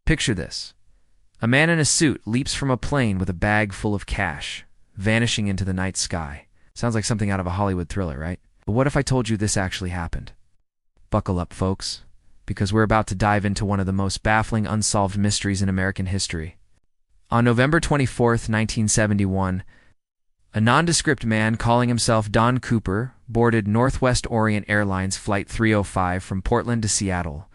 Picture this. A man in a suit leaps from a plane with a bag full of cash, vanishing into the night sky. Sounds like something out of a Hollywood thriller, right? But what if I told you this actually happened? Buckle up, folks, because we're about to dive into one of the most baffling unsolved mysteries in American history. On November 24th, 1971, a nondescript man calling himself Don Cooper boarded Northwest Orient Airlines Flight 305 from Portland to Seattle.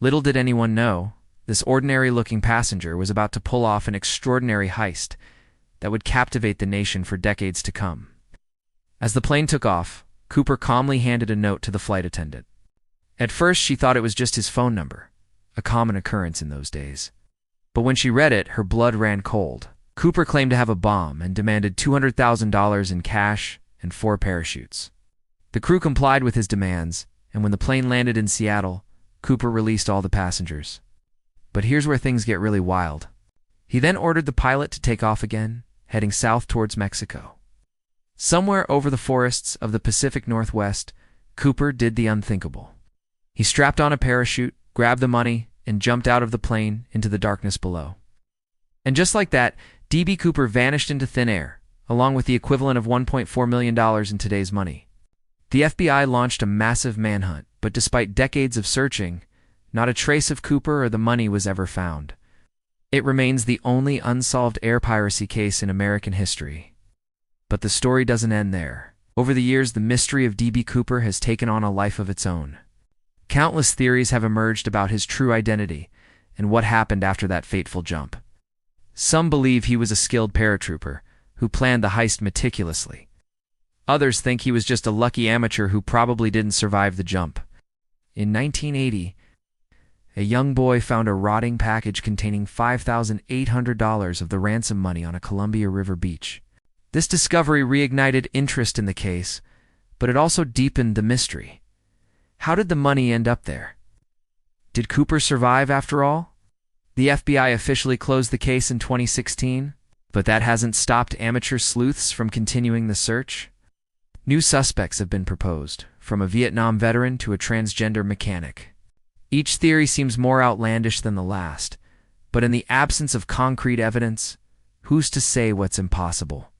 Little did anyone know, this ordinary-looking passenger was about to pull off an extraordinary heist that would captivate the nation for decades to come. As the plane took off, Cooper calmly handed a note to the flight attendant. At first, she thought it was just his phone number, a common occurrence in those days. But when she read it, her blood ran cold. Cooper claimed to have a bomb and demanded $200,000 in cash and 4 parachutes. The crew complied with his demands, and when the plane landed in Seattle, Cooper released all the passengers. But here's where things get really wild. He then ordered the pilot to take off again, heading south towards Mexico. Somewhere over the forests of the Pacific Northwest, Cooper did the unthinkable. He strapped on a parachute, grabbed the money, and jumped out of the plane into the darkness below. And just like that, D.B. Cooper vanished into thin air, along with the equivalent of $1.4 million in today's money. The FBI launched a massive manhunt, but despite decades of searching, not a trace of Cooper or the money was ever found. It remains the only unsolved air piracy case in American history. But the story doesn't end there. Over the years, the mystery of D.B. Cooper has taken on a life of its own. Countless theories have emerged about his true identity and what happened after that fateful jump. Some believe he was a skilled paratrooper who planned the heist meticulously. Others think he was just a lucky amateur who probably didn't survive the jump. In 1980, a young boy found a rotting package containing $5,800 of the ransom money on a Columbia River beach. This discovery reignited interest in the case, but it also deepened the mystery. How did the money end up there? Did Cooper survive after all? The FBI officially closed the case in 2016, but that hasn't stopped amateur sleuths from continuing the search. New suspects have been proposed, from a Vietnam veteran to a transgender mechanic. Each theory seems more outlandish than the last, but in the absence of concrete evidence, who's to say what's impossible?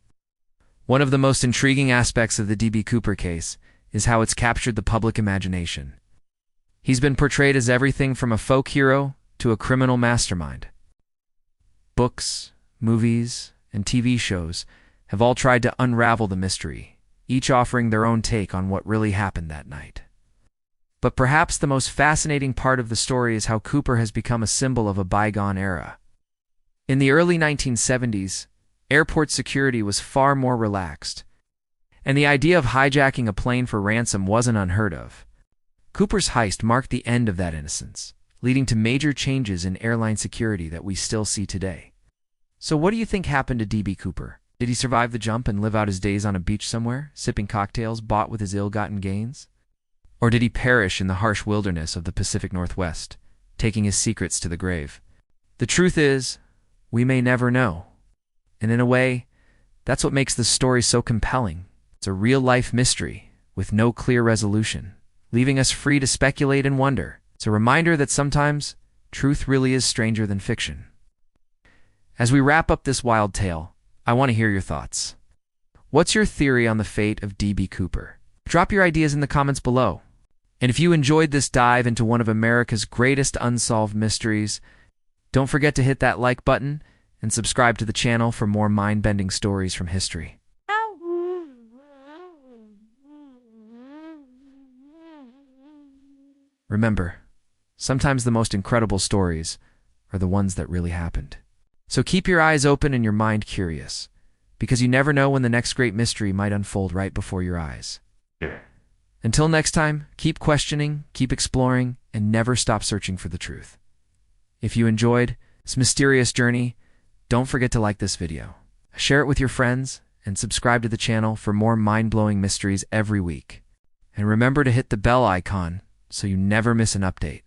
One of the most intriguing aspects of the D.B. Cooper case is how it's captured the public imagination. He's been portrayed as everything from a folk hero to a criminal mastermind. Books, movies, and TV shows have all tried to unravel the mystery, each offering their own take on what really happened that night. But perhaps the most fascinating part of the story is how Cooper has become a symbol of a bygone era. In the early 1970s, airport security was far more relaxed, and the idea of hijacking a plane for ransom wasn't unheard of. Cooper's heist marked the end of that innocence, leading to major changes in airline security that we still see today. So what do you think happened to D.B. Cooper? Did he survive the jump and live out his days on a beach somewhere, sipping cocktails bought with his ill-gotten gains? Or did he perish in the harsh wilderness of the Pacific Northwest, taking his secrets to the grave? The truth is, we may never know. And in a way, that's what makes this story so compelling. It's a real-life mystery with no clear resolution, leaving us free to speculate and wonder. It's a reminder that sometimes truth really is stranger than fiction. As we wrap up this wild tale, I want to hear your thoughts. What's your theory on the fate of D.B. Cooper? Drop your ideas in the comments below. And if you enjoyed this dive into one of America's greatest unsolved mysteries, don't forget to hit that like button and subscribe to the channel for more mind-bending stories from history. Remember, sometimes the most incredible stories are the ones that really happened. So keep your eyes open and your mind curious, because you never know when the next great mystery might unfold right before your eyes. Until next time, keep questioning, keep exploring, and never stop searching for the truth. If you enjoyed this mysterious journey, don't forget to like this video, share it with your friends, and subscribe to the channel for more mind-blowing mysteries every week. And remember to hit the bell icon so you never miss an update.